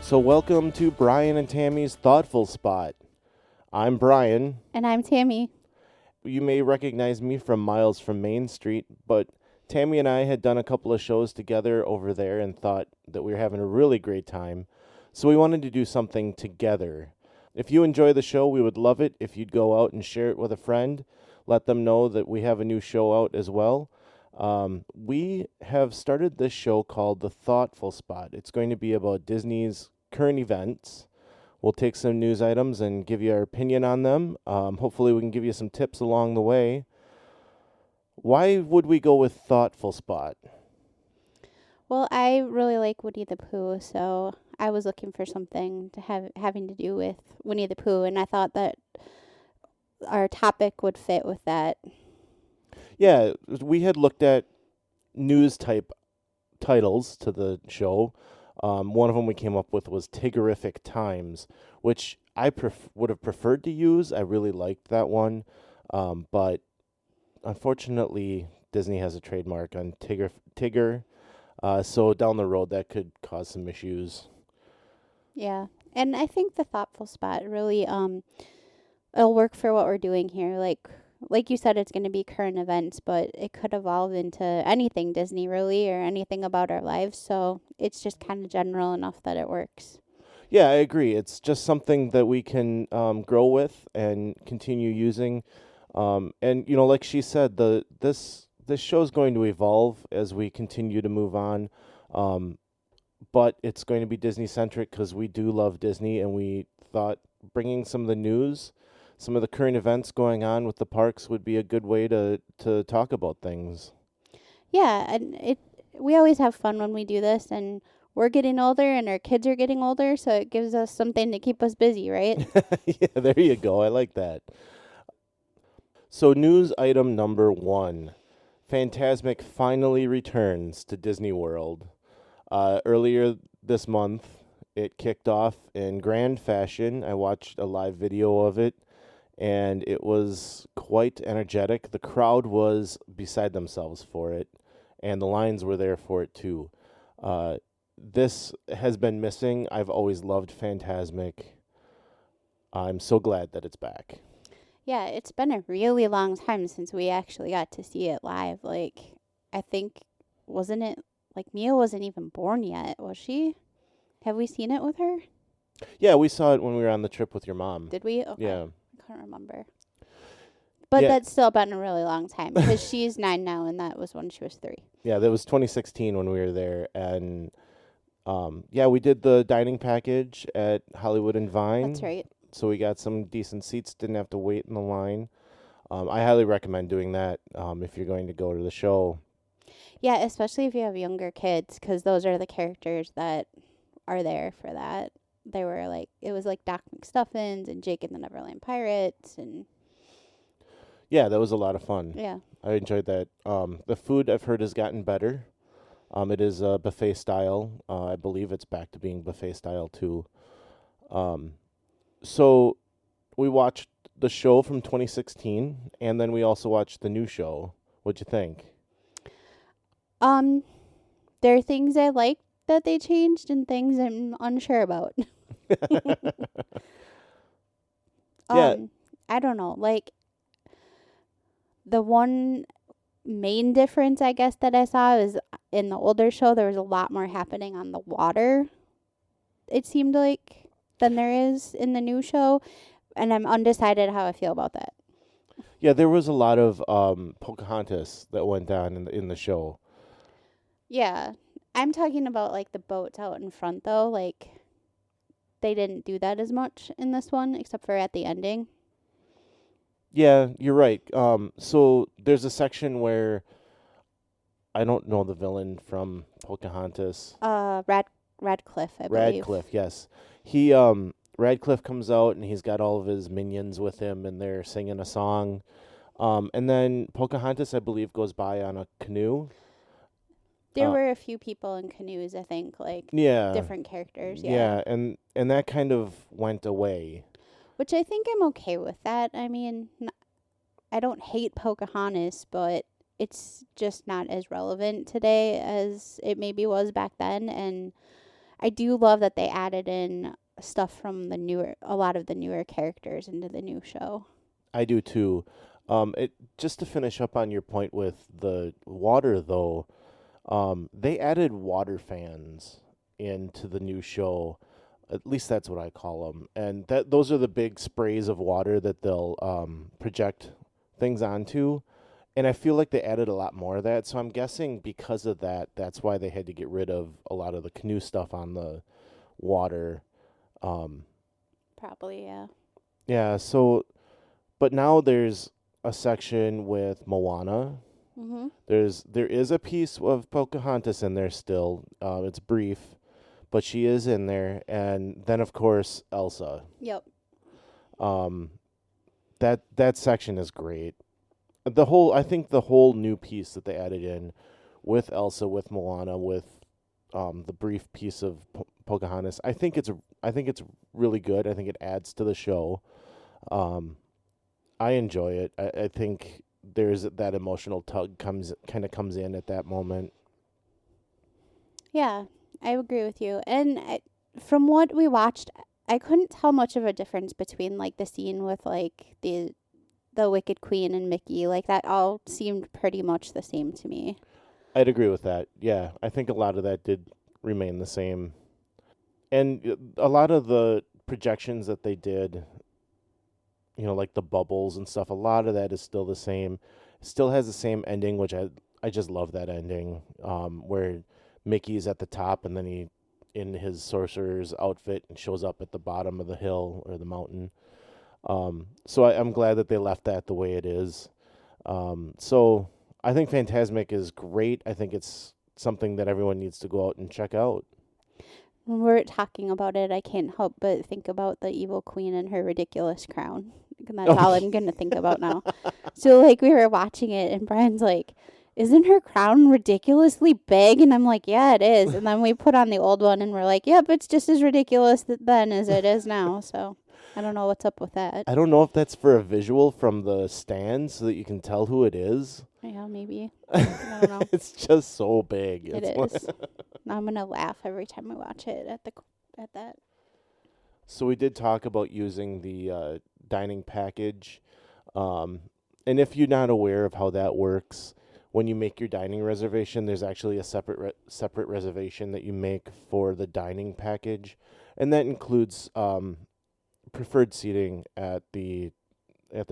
So welcome to Bryan and Tammy's Thoughtful Spot. I'm Bryan. And I'm Tammy. You may recognize me from Miles from Main Street, but Tammy and I had done a couple of shows together over there and thought that we were having a really great time. So we wanted to do something together. If you enjoy the show, we would love it if you'd go out and share it with a friend. Let them know that we have a new show out as well. We have started this show called The Thoughtful Spot. It's going to be about Disney's current events. We'll take some news items and give you our opinion on them. Hopefully we can give you some tips along the way. Why would we go with Thoughtful Spot? Well, I really like Winnie the Pooh, so I was looking for something to having to do with Winnie the Pooh, and I thought that our topic would fit with that. Yeah, we had looked at news type titles to the show. One of them we came up with was Tiggerific Times, which I would have preferred to use. I really liked that one, but unfortunately, Disney has a trademark on Tigger, so down the road that could cause some issues. Yeah, and I think the Thoughtful Spot really it'll work for what we're doing here. Like you said, it's going to be current events, but it could evolve into anything Disney, really, or anything about our lives. So it's just kind of general enough that it works. Yeah, I agree. It's just something that we can grow with and continue using. And like she said, this show is going to evolve as we continue to move on. But it's going to be Disney centric because we do love Disney, and we thought bringing some of the news, some of the current events going on with the parks would be a good way to talk about things. Yeah, and we always have fun when we do this, and we're getting older and our kids are getting older, so it gives us something to keep us busy, right? Yeah, there you go. I like that. So news item number 1. Fantasmic finally returns to Disney World. Earlier this month, it kicked off in grand fashion. I watched a live video of it, and it was quite energetic. The crowd was beside themselves for it, and the lines were there for it too. This has been missing. I've always loved Fantasmic. I'm so glad that it's back. Yeah, it's been a really long time since we actually got to see it live. I think, wasn't it, Mia wasn't even born yet, was she? Have we seen it with her? Yeah, we saw it when we were on the trip with your mom. Did we? Okay. Yeah. I can't remember. But Yeah. that's still been a really long time because she's 9 now, and that was when she was 3. Yeah, that was 2016 when we were there, and we did the dining package at Hollywood and Vine. That's right. So we got some decent seats, didn't have to wait in the line. I highly recommend doing that if you're going to go to the show. Yeah, especially if you have younger kids, because those are the characters that are there for that. They were it was like Doc McStuffins and Jake and the Neverland Pirates, and Yeah, that was a lot of fun. yeah. I enjoyed that. The food I've heard has gotten better. It is buffet style. I believe it's back to being buffet style too. So we watched the show from 2016, and then we also watched the new show. What'd you think? There are things I like that they changed and things I'm unsure about. Yeah. I don't know. The one main difference, I guess, that I saw is in the older show, there was a lot more happening on the water, it seemed like, than there is in the new show. And I'm undecided how I feel about that. Yeah, there was a lot of Pocahontas that went down in the show. Yeah. I'm talking about, the boats out in front, though. They didn't do that as much in this one, except for at the ending. Yeah, you're right. So there's a section where I don't know the villain from Pocahontas. Radcliffe, I believe. Radcliffe, yes. Radcliffe comes out and he's got all of his minions with him and they're singing a song. And then Pocahontas, I believe, goes by on a canoe. There were a few people in canoes, I think, Yeah. different characters. Yeah, and that kind of went away. Which I think I'm okay with that. I mean, I don't hate Pocahontas, but it's just not as relevant today as it maybe was back then. And I do love that they added in stuff from a lot of the newer characters into the new show. I do too. It just to finish up on your point with the water though, they added water fans into the new show. At least that's what I call them, and those are the big sprays of water that they'll project things onto. And I feel like they added a lot more of that, so I'm guessing because of that, that's why they had to get rid of a lot of the canoe stuff on the water. Um, Probably, yeah. yeah, so but now there's a section with Moana. Mhm. There is a piece of Pocahontas in there still. It's brief, but she is in there, and then of course Elsa. Yep. Um, that section is great. I think the whole new piece that they added in with Elsa, with Moana, with the brief piece of Pocahontas. I think it's really good. I think it adds to the show. Um, I enjoy it. I think there's that emotional tug comes in at that moment. Yeah, I agree with you. And from what we watched, I couldn't tell much of a difference between like the scene with like the Wicked Queen and Mickey. Like that all seemed pretty much the same to me. I'd agree with that. Yeah, I think a lot of that did remain the same. And a lot of the projections that they did, like the bubbles and stuff, a lot of that is still the same. Still has the same ending, which I just love that ending, where Mickey's at the top and then he in his sorcerer's outfit and shows up at the bottom of the hill or the mountain. So I'm glad that they left that the way it is. So I think Fantasmic is great. I think it's something that everyone needs to go out and check out. When we're talking about it, I can't help but think about the evil queen and her ridiculous crown. And that's all I'm going to think about now. So, like, we were watching it, and Brian's like, isn't her crown ridiculously big? And I'm like, yeah, it is. And then we put on the old one, and we're like, yep, it's just as ridiculous then as it is now. So, I don't know what's up with that. I don't know if that's for a visual from the stand so that you can tell who it is. Yeah, maybe. I don't know. It's just so big. It is. Now I'm going to laugh every time I watch it at that. So we did talk about using the dining package. And if you're not aware of how that works, when you make your dining reservation, there's actually a separate reservation that you make for the dining package. And that includes preferred seating at the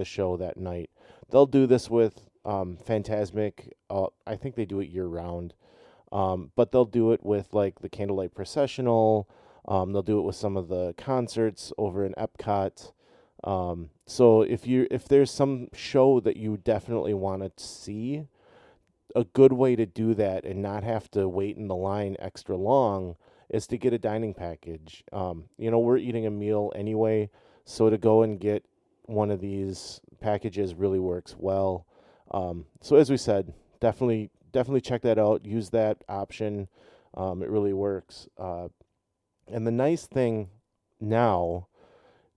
show that night. They'll do this with Fantasmic. I think they do it year round. But they'll do it with like the Candlelight Processional. They'll do it with some of the concerts over in Epcot. So if there's some show that you definitely want to see, a good way to do that and not have to wait in the line extra long is to get a dining package. We're eating a meal anyway, so to go and get one of these packages really works well. So as we said, definitely check that out. Use that option. It really works. And the nice thing now,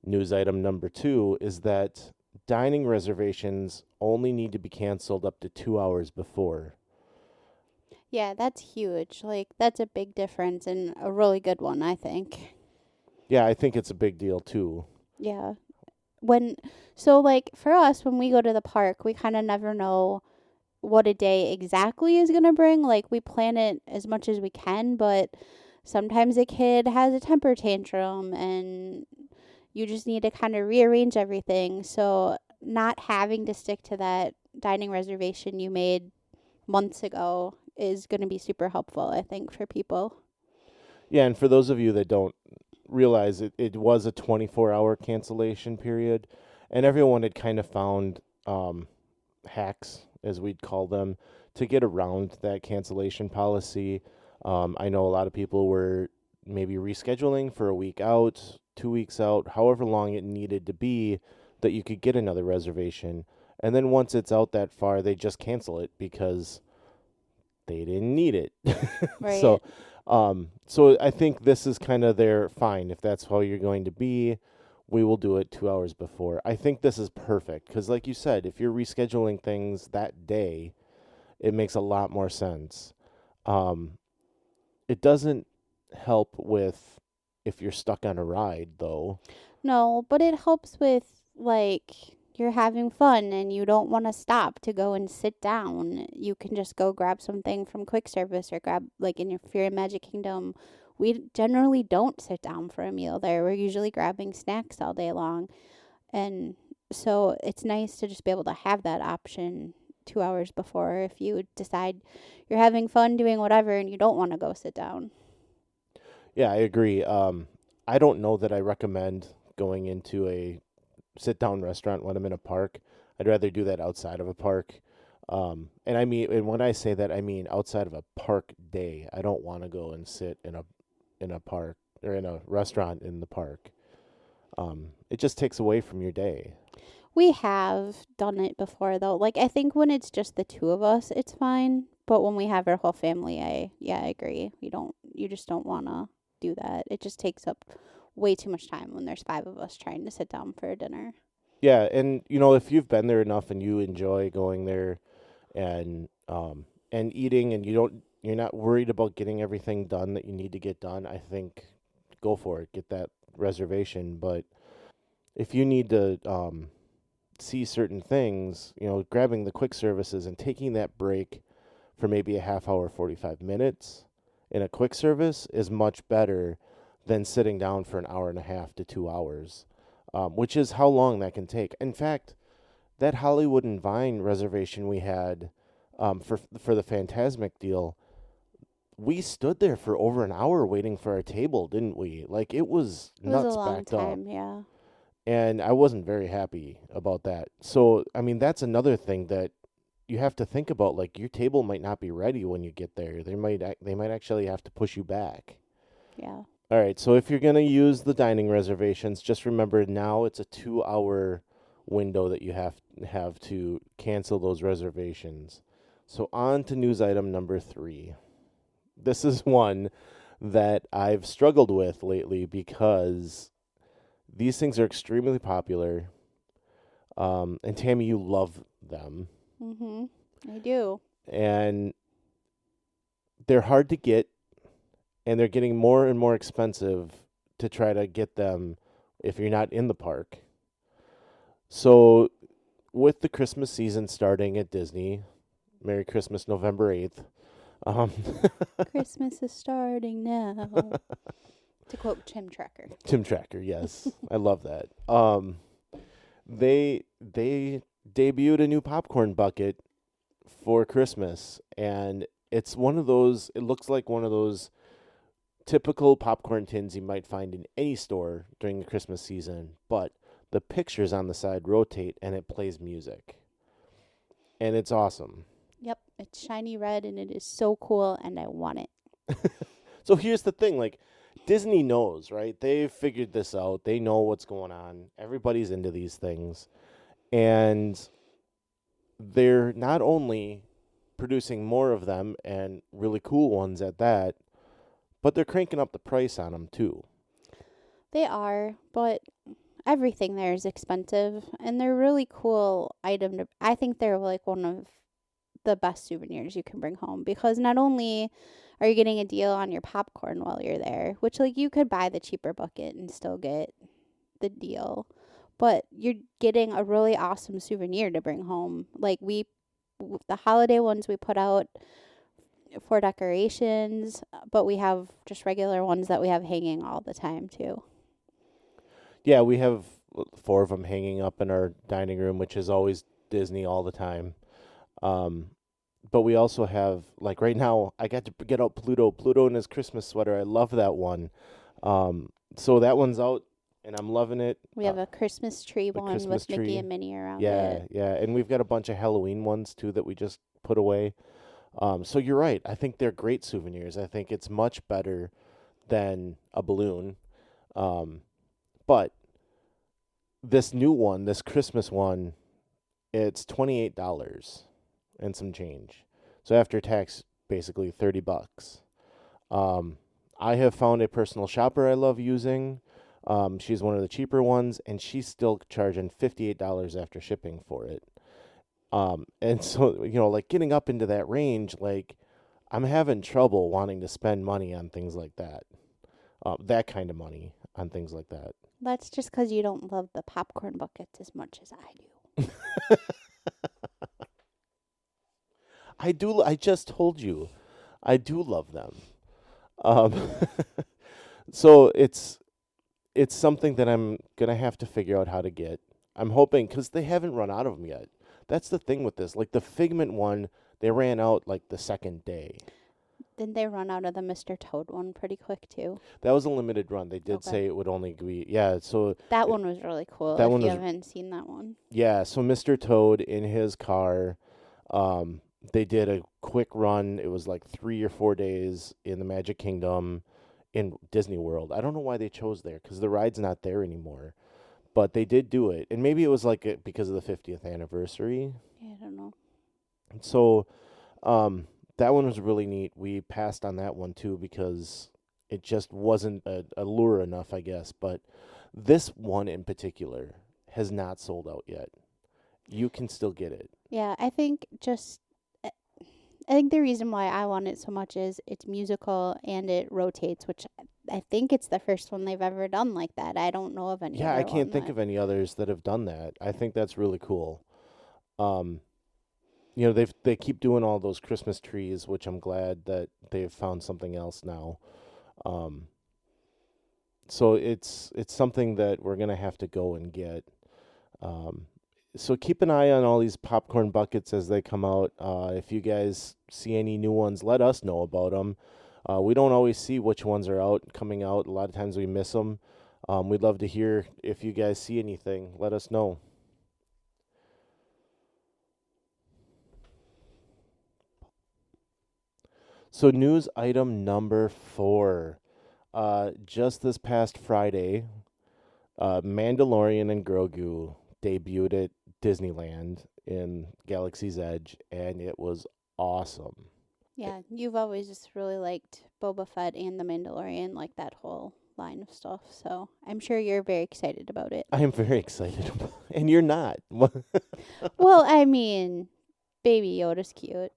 news item number 2, is that dining reservations only need to be canceled up to 2 hours before. Yeah, that's huge. Like, that's a big difference and a really good one, I think. Yeah, I think it's a big deal too. Yeah. For us, when we go to the park, we kind of never know what a day exactly is going to bring. Like, we plan it as much as we can, but sometimes a kid has a temper tantrum and you just need to kind of rearrange everything. So not having to stick to that dining reservation you made months ago is going to be super helpful, I think, for people. Yeah, and for those of you that don't realize it was a 24-hour cancellation period, and everyone had kind of found hacks, as we'd call them, to get around that cancellation policy. I know a lot of people were maybe rescheduling for a week out, 2 weeks out, however long it needed to be that you could get another reservation. And then once it's out that far, they just cancel it because they didn't need it. Right. So I think this is kind of their fine. If that's how you're going to be, we will do it 2 hours before. I think this is perfect because, like you said, if you're rescheduling things that day, it makes a lot more sense. It doesn't help with if you're stuck on a ride, though. No, but it helps with like you're having fun and you don't want to stop to go and sit down. You can just go grab something from quick service or grab like in your if you're in Magic Kingdom. We generally don't sit down for a meal there. We're usually grabbing snacks all day long. And so it's nice to just be able to have that option 2 hours before if you decide you're having fun doing whatever and you don't want to go sit down. Yeah, I agree. I don't know that I recommend going into a sit-down restaurant when I'm in a park. I'd rather do that outside of a park. And when I say that, I mean outside of a park day. I don't want to go and sit in a park or in a restaurant in the park. It just takes away from your day. We have done it before though. Like I think when it's just the two of us, it's fine. But when we have our whole family, I agree. You just don't want to do that. It just takes up way too much time when there's five of us trying to sit down for a dinner. Yeah, and if you've been there enough and you enjoy going there and eating and you're not worried about getting everything done that you need to get done, I think go for it. Get that reservation. But if you need to see certain things, grabbing the quick services and taking that break for maybe a half hour, 45 minutes in a quick service is much better than sitting down for an hour and a half to 2 hours, which is how long that can take. In fact, that Hollywood and Vine reservation we had for the Fantasmic deal, we stood there for over an hour waiting for our table, didn't we? Like it was It was nuts a long backed up. time, yeah. And I wasn't very happy about that. So, I mean, that's another thing that you have to think about. Like, your table might not be ready when you get there. They might actually have to push you back. Yeah. All right. So, if you're gonna use the dining reservations, just remember now it's a 2 hour window that you have to cancel those reservations. So, on to news item number 3. This is one that I've struggled with lately because these things are extremely popular. And Tammy, you love them. I do. And they're hard to get, and they're getting more and more expensive to try to get them if you're not in the park. So, with the Christmas season starting at Disney, Merry Christmas, November 8th. Christmas is starting now. To quote Tim Tracker. Tim Tracker, yes. I love that. They debuted a new popcorn bucket for Christmas, and it's one of those, it looks like one of those typical popcorn tins you might find in any store during the Christmas season, but the pictures on the side rotate and it plays music. And it's awesome. Yep, it's shiny red and it is so cool and I want it. So here's the thing, like Disney knows, right? They've figured this out. They know what's going on. Everybody's into these things. And they're not only producing more of them and really cool ones at that, but they're cranking up the price on them too. They are, but everything there is expensive and they're really cool I think they're like one of the best souvenirs you can bring home because not only are you getting a deal on your popcorn while you're there, which like you could buy the cheaper bucket and still get the deal, but you're getting a really awesome souvenir to bring home. Like the holiday ones we put out for decorations, but we have just regular ones that we have hanging all the time too. Yeah, we have 4 of them hanging up in our dining room, which is always Disney all the time. But we also have, like right now, I got to get out Pluto in his Christmas sweater. I love that one. So that one's out, and I'm loving it. We have a Christmas tree one Christmas with Mickey tree. and Minnie around Yeah, it. yeah. And we've got a bunch of Halloween ones, too, that we just put away. So you're right. I think they're great souvenirs. I think it's much better than a balloon. But this new one, this Christmas one, it's $28 and some change. So after tax, basically $30. I have found a personal shopper I love using. She's one of the cheaper ones, and she's still charging $58 after shipping for it. And so, like getting up into that range, like I'm having trouble wanting to spend money on things like that. that kind of money on things like that. That's just because you don't love the popcorn buckets as much as I do. I do. I just told you, I do love them. Um, so it's something that I'm gonna have to figure out how to get. I'm hoping because they haven't run out of them yet. That's the thing with this. Like the Figment one, they ran out like the second day. Didn't they run out of the Mr. Toad one pretty quick, too? That was a limited run. They did Okay. say it would only be So That one was really cool that if one you was- haven't seen that one. yeah. So Mr. Toad in his car, they did a quick run. It was like 3 or 4 days in the Magic Kingdom, in Disney World. I don't know why they chose there because the ride's not there anymore. But they did do it, and maybe it was like because of the 50th anniversary. Yeah, I don't know. So, that one was really neat. We passed on that one too because it just wasn't a lure enough, I guess. But this one in particular has not sold out yet. You can still get it. Yeah, I think I think the reason why I want it so much is it's musical and it rotates, which I think it's the first one they've ever done like that. I don't know of any. Yeah, other I can't one think that- of any others that have done that. I think that's really cool. They keep doing all those Christmas trees, which I'm glad that they've found something else now. So it's something that we're gonna have to go and get. So keep an eye on all these popcorn buckets as they come out. If you guys see any new ones, let us know about them. We don't always see which ones are coming out. A lot of times we miss them. We'd love to hear if you guys see anything. Let us know. So news item number 4. Just this past Friday, Mandalorian and Grogu debuted at Disneyland in Galaxy's Edge, and it was awesome. Yeah, you've always just really liked Boba Fett and The Mandalorian, like that whole line of stuff. So I'm sure you're very excited about it. I am very excited, and you're not. Well, I mean, Baby Yoda's cute.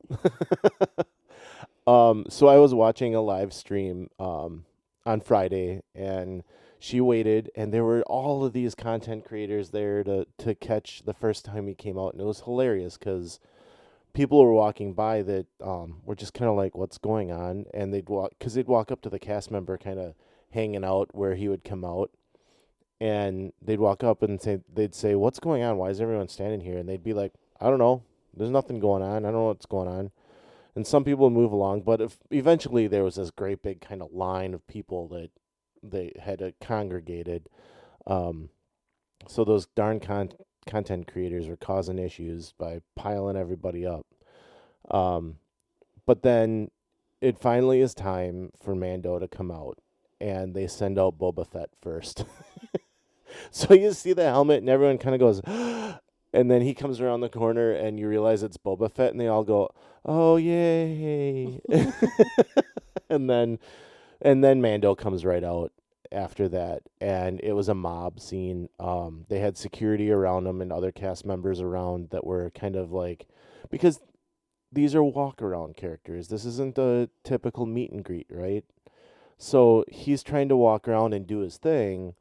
So I was watching a live stream on Friday, and she waited, and there were all of these content creators there to catch the first time he came out, and it was hilarious because people were walking by that were just kind of like, "What's going on?" And they'd walk up to the cast member, kind of hanging out where he would come out, and they'd walk up and they'd say, "What's going on? Why is everyone standing here?" And they'd be like, "I don't know. There's nothing going on. I don't know what's going on." And some people would move along, but eventually there was this great big kind of line of people that they had congregated. So those darn content creators were causing issues by piling everybody up. But then it finally is time for Mando to come out, and they send out Boba Fett first. So you see the helmet, and everyone kind of goes, and then he comes around the corner, and you realize it's Boba Fett, and they all go, "Oh yay!" and then Mando comes right out after that, and it was a mob scene. They had security around them and other cast members around that were kind of like, because these are walk around characters. This isn't a typical meet and greet, right? So he's trying to walk around and do his thing,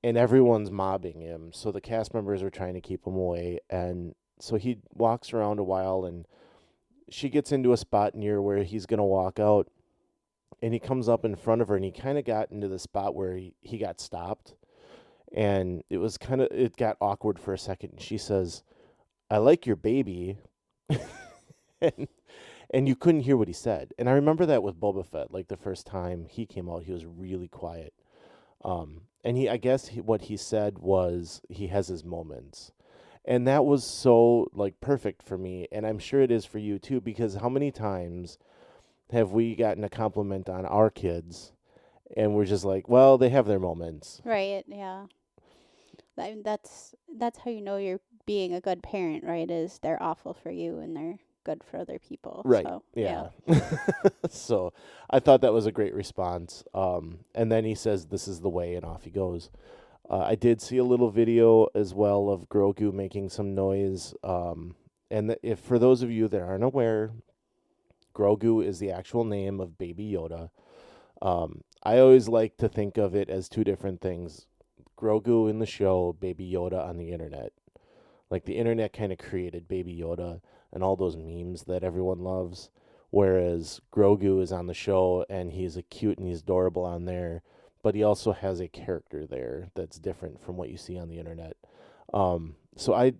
and everyone's mobbing him. So the cast members are trying to keep him away, and so he walks around a while, and she gets into a spot near where he's gonna walk out, and he comes up in front of her, and he kind of got into the spot where he got stopped, and it got awkward for a second. And she says, "I like your baby," and you couldn't hear what he said. And I remember that with Boba Fett, like the first time he came out, he was really quiet. And I guess what he said was he has his moments. And that was so like perfect for me, and I'm sure it is for you too, because how many times have we gotten a compliment on our kids and we're just like, well, they have their moments. Right, yeah. That's how you know you're being a good parent, right? Is they're awful for you and they're good for other people. Right. So, Yeah. So I thought that was a great response. And then he says, "This is the way," and off he goes. I did see a little video as well of Grogu making some noise. And if for those of you that aren't aware, Grogu is the actual name of Baby Yoda. I always like to think of it as two different things. Grogu in the show, Baby Yoda on the internet. Like the internet kind of created Baby Yoda and all those memes that everyone loves, whereas Grogu is on the show and he's a cute and he's adorable on there, but he also has a character there that's different from what you see on the internet. So I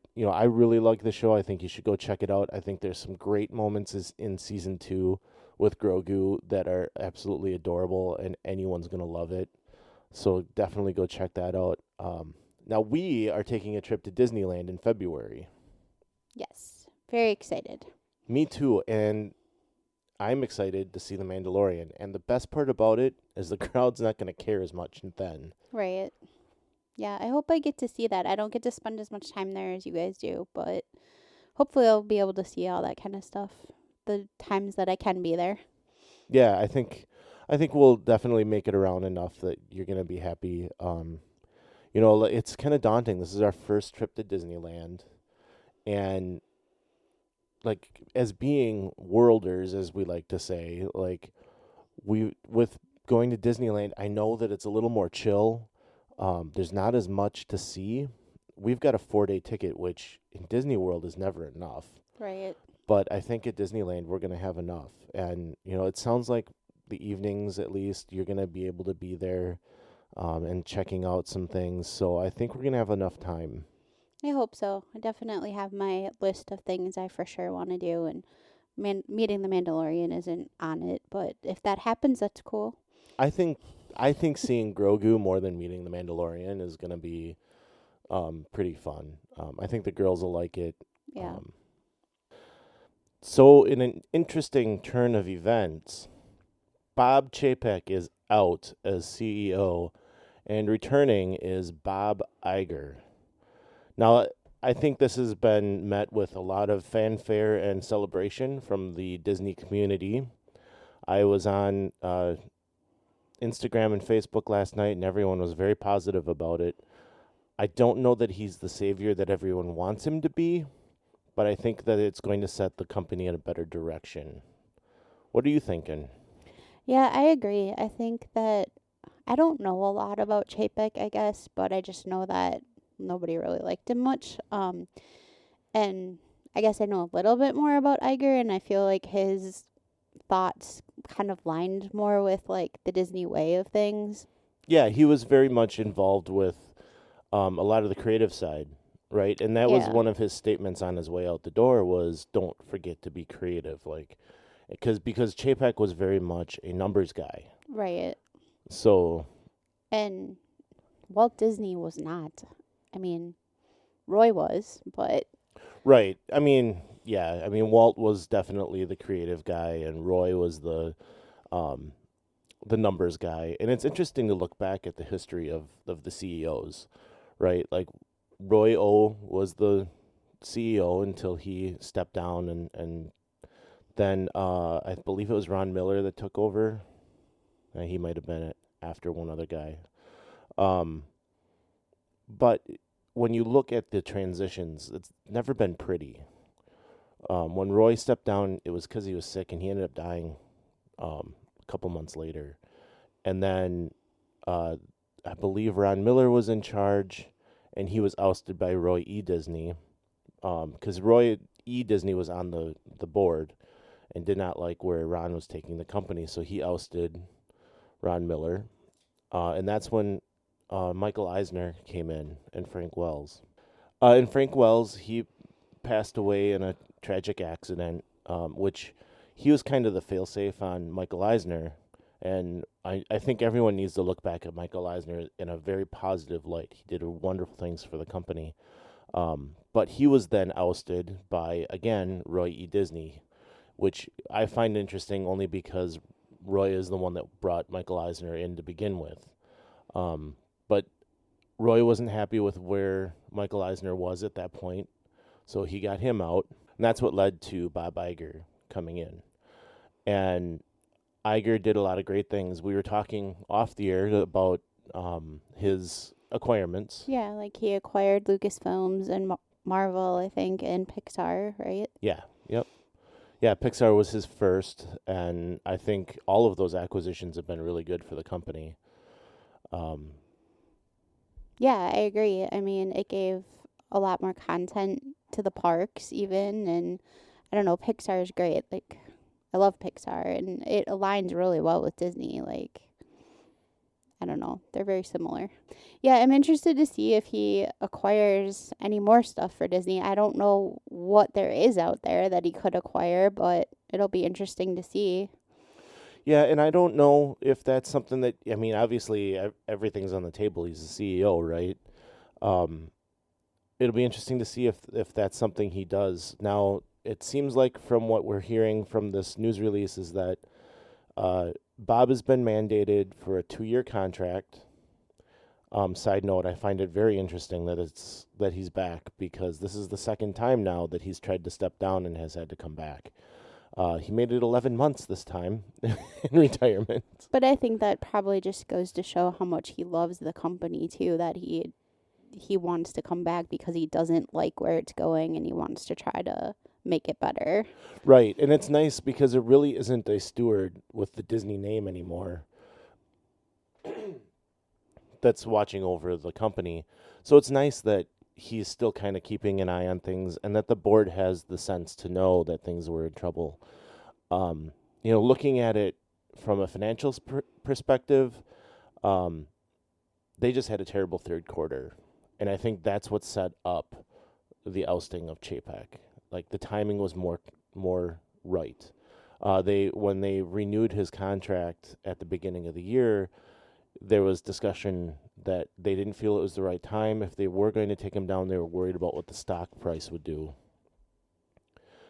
really like the show. I think you should go check it out. I think there's some great moments in season 2 with Grogu that are absolutely adorable, and anyone's gonna love it. So definitely go check that out. Now we are taking a trip to Disneyland in February. Yes. Very excited. Me too, and I'm excited to see The Mandalorian. And the best part about it is the crowd's not going to care as much then. Right. Yeah, I hope I get to see that. I don't get to spend as much time there as you guys do, but hopefully I'll be able to see all that kind of stuff the times that I can be there. Yeah, I think we'll definitely make it around enough that you're going to be happy. It's kind of daunting. This is our first trip to Disneyland, and like as being worlders, as we like to say, like we with going to Disneyland, I know that it's a little more chill. There's not as much to see. We've got a 4-day ticket, which in Disney World is never enough. Right. But I think at Disneyland we're gonna have enough, and it sounds like the evenings at least you're gonna be able to be there, and checking out some things. So I think we're gonna have enough time. I hope so. I definitely have my list of things I for sure want to do, and meeting the Mandalorian isn't on it, but if that happens, that's cool. I think seeing Grogu more than meeting the Mandalorian is gonna be pretty fun. I think the girls will like it. Yeah. So in an interesting turn of events, Bob Chapek is out as CEO, and returning is Bob Iger. Now, I think this has been met with a lot of fanfare and celebration from the Disney community. I was on Instagram and Facebook last night, and everyone was very positive about it. I don't know that he's the savior that everyone wants him to be, but I think that it's going to set the company in a better direction. What are you thinking? Yeah, I agree. I think that I don't know a lot about Chapek, I guess, but I just know that nobody really liked him much. And I guess I know a little bit more about Iger, and I feel like his thoughts kind of lined more with like the Disney way of things. Yeah, he was very much involved with a lot of the creative side, right? And that was Yeah. one of his statements on his way out the door was, "Don't forget to be creative," like because Chapek was very much a numbers guy. Right. So And Walt Disney was not. I mean, Roy was, but right, I mean, yeah, I mean Walt was definitely the creative guy, and Roy was um, the numbers guy. And it's interesting to look back at the history of the CEOs, right? Like Roy O was the CEO until he stepped down, and then I believe it was Ron Miller that took over. He might have been it after one other guy. Um, but when you look at the transitions, it's never been pretty. When Roy stepped down, it was because he was sick, and he ended up dying a couple months later. And then uh, I believe Ron Miller was in charge, and he was ousted by Roy E. Disney, because Roy E. Disney was on the board and did not like where Ron was taking the company, so he ousted Ron Miller. And that's when Michael Eisner came in, and Frank Wells. And Frank Wells, he passed away in a tragic accident, which he was kind of the failsafe on Michael Eisner. And I think everyone needs to look back at Michael Eisner in a very positive light. He did wonderful things for the company. But he was then ousted by, again, Roy E. Disney, which I find interesting only because Roy is the one that brought Michael Eisner in to begin with. But Roy wasn't happy with where Michael Eisner was at that point, so he got him out. And that's what led to Bob Iger coming in. And Iger did a lot of great things. We were talking off the air about his acquirements. yeah, like he acquired Lucasfilms and Marvel, I think, and Pixar, right? Yeah, yep. Yeah, Pixar was his first, and I think all of those acquisitions have been really good for the company. Um, Yeah, I agree. I mean, it gave a lot more content to the parks even, and I don't know, Pixar is great. Like I love Pixar and it aligns really well with Disney. Like I don't know, they're very similar. Yeah, I'm interested to see if he acquires any more stuff for Disney. I don't know what there is out there that he could acquire, but it'll be interesting to see. yeah, and I don't know if that's something that, I mean, obviously everything's on the table. He's the CEO, right? Um, it'll be interesting to see if that's something he does. Now, it seems like from what we're hearing from this news release is that uh, Bob has been mandated for a 2-year contract. Side note: I find it very interesting that he's back because this is the second time now that he's tried to step down and has had to come back. He made it 11 months this time in retirement. But I think that probably just goes to show how much he loves the company too, that he wants to come back because he doesn't like where it's going and he wants to try to make it better. Right, and it's nice because it really isn't a steward with the Disney name anymore that's watching over the company. So it's nice that he's still kind of keeping an eye on things and that the board has the sense to know that things were in trouble. Looking at it from a financial perspective, um, they just had a terrible third quarter. And I think that's what set up the ousting of Chapek. Like the timing was more right. They when they renewed his contract at the beginning of the year, there was discussion that they didn't feel it was the right time. If they were going to take him down, they were worried about what the stock price would do.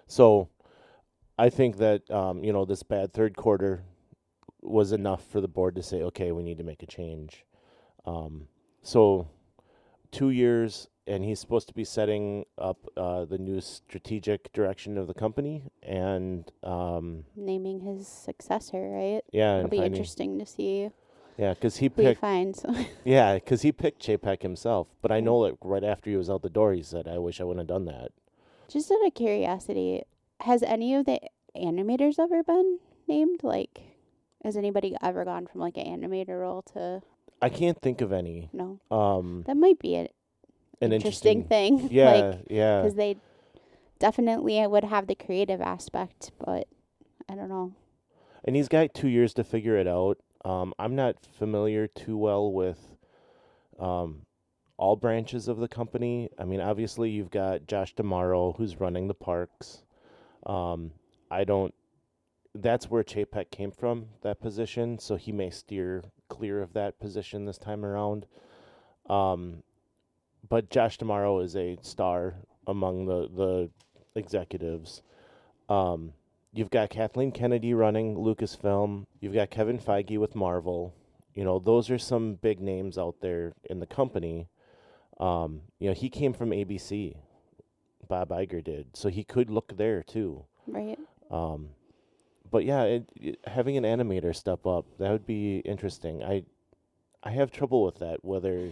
So I think that this bad third quarter was enough for the board to say, okay, we need to make a change. So 2 years, and he's supposed to be setting up the new strategic direction of the company and Naming his successor, right? yeah, It'll and be finding interesting to see yeah, because he who he picked finds. yeah, because he picked Chapek himself. But I know that right after he was out the door, he said, "I wish I wouldn't have done that." Just out of curiosity, has any of the animators ever been named? Like, has anybody ever gone from like an animator role to I can't think of any. no? Um, That might be an an interesting thing. yeah, like, yeah. because they definitely would have the creative aspect, but I don't know. And he's got 2 years to figure it out. I'm not familiar too well with all branches of the company. I mean, obviously you've got Josh Damaro who's running the parks. I don't. That's where Chapek came from, that position. So he may steer clear of that position this time around. But Josh Damaro is a star among the executives. You've got Kathleen Kennedy running Lucasfilm. You've got Kevin Feige with Marvel. Those are some big names out there in the company. He came from ABC. Bob Iger did, so he could look there too. Right. But yeah, having an animator step up, that would be interesting. I have trouble with that. Whether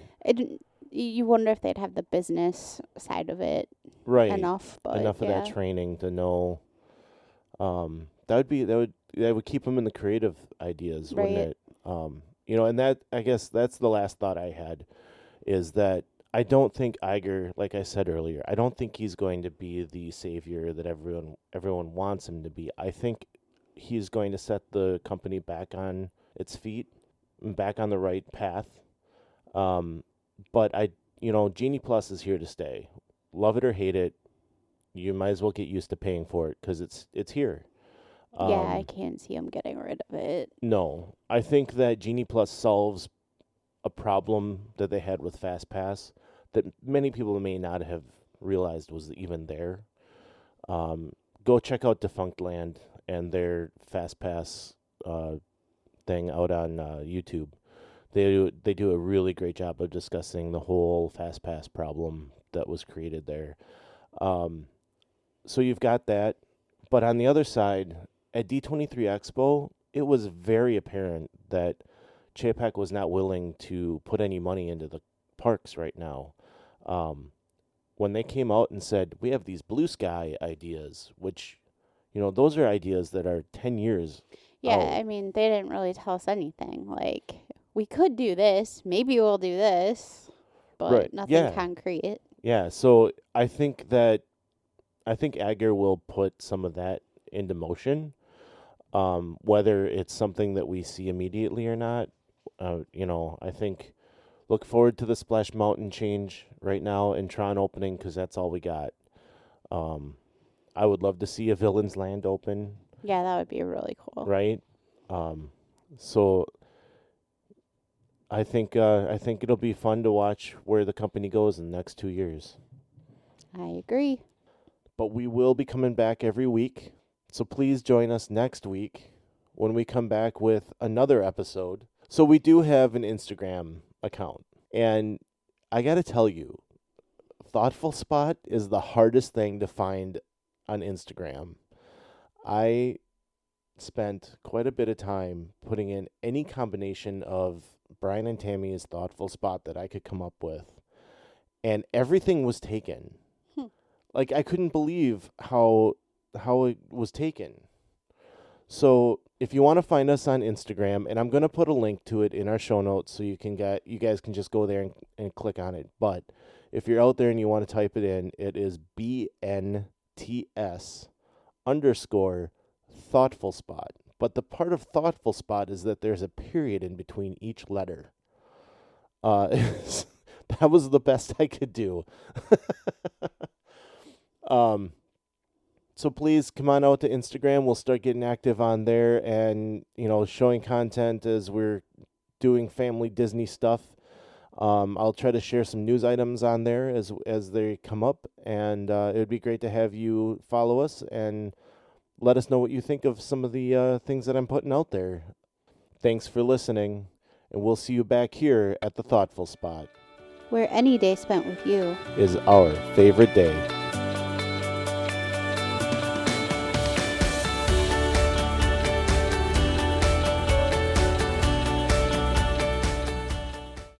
You wonder if they'd have the business side of it right enough, but enough of that training to know. That would keep them in the creative ideas, wouldn't Right. it? And that I guess that's the last thought I had, is that I don't think Iger, like I said earlier, I don't think he's going to be the savior that everyone wants him to be. I think he's going to set the company back on its feet, and back on the right path. But Genie Plus is here to stay. Love it or hate it, you might as well get used to paying for it because it's here. Yeah, I can't see him getting rid of it. No, I think that Genie Plus solves a problem that they had with FastPass that many people may not have realized was even there. Go check out Defunct Land and their FastPass thing out on YouTube. They do a really great job of discussing the whole FastPass problem that was created there. So you've got that, but on the other side, at D23 Expo, it was very apparent that Chapek was not willing to put any money into the parks right now. When they came out and said, we have these blue sky ideas, which, those are ideas that are 10 years Yeah, out. I mean, they didn't really tell us anything. Like, we could do this. Maybe we'll do this, Right. but nothing Yeah. concrete. Yeah. So I think Iger will put some of that into motion. Whether it's something that we see immediately or not, I think look forward to the Splash Mountain change right now and Tron opening because that's all we got. I would love to see a Villain's Land open, Yeah, that would be really cool. right? So I think it'll be fun to watch where the company goes in the next 2 years. I agree. But we will be coming back every week. So please join us next week when we come back with another episode. So we do have an Instagram account. And I got to tell you, Thoughtful Spot is the hardest thing to find on Instagram. I spent quite a bit of time putting in any combination of Bryan and Tammy's Thoughtful Spot that I could come up with. And everything was taken. Like, I couldn't believe how it was taken. So if you want to find us on Instagram, and I'm going to put a link to it in our show notes so you guys can just go there and click on it. But if you're out there and you want to type it in, it is BNTS_Thoughtful Spot. But the part of Thoughtful Spot is that there's a period in between each letter. That was the best I could do. So please come on out to Instagram. We'll start getting active on there and, showing content as we're doing family Disney stuff. I'll try to share some news items on there as they come up, and it would be great to have you follow us and let us know what you think of some of the things that I'm putting out there. Thanks for listening, and we'll see you back here at the Thoughtful Spot, Where any day spent with you is our favorite day.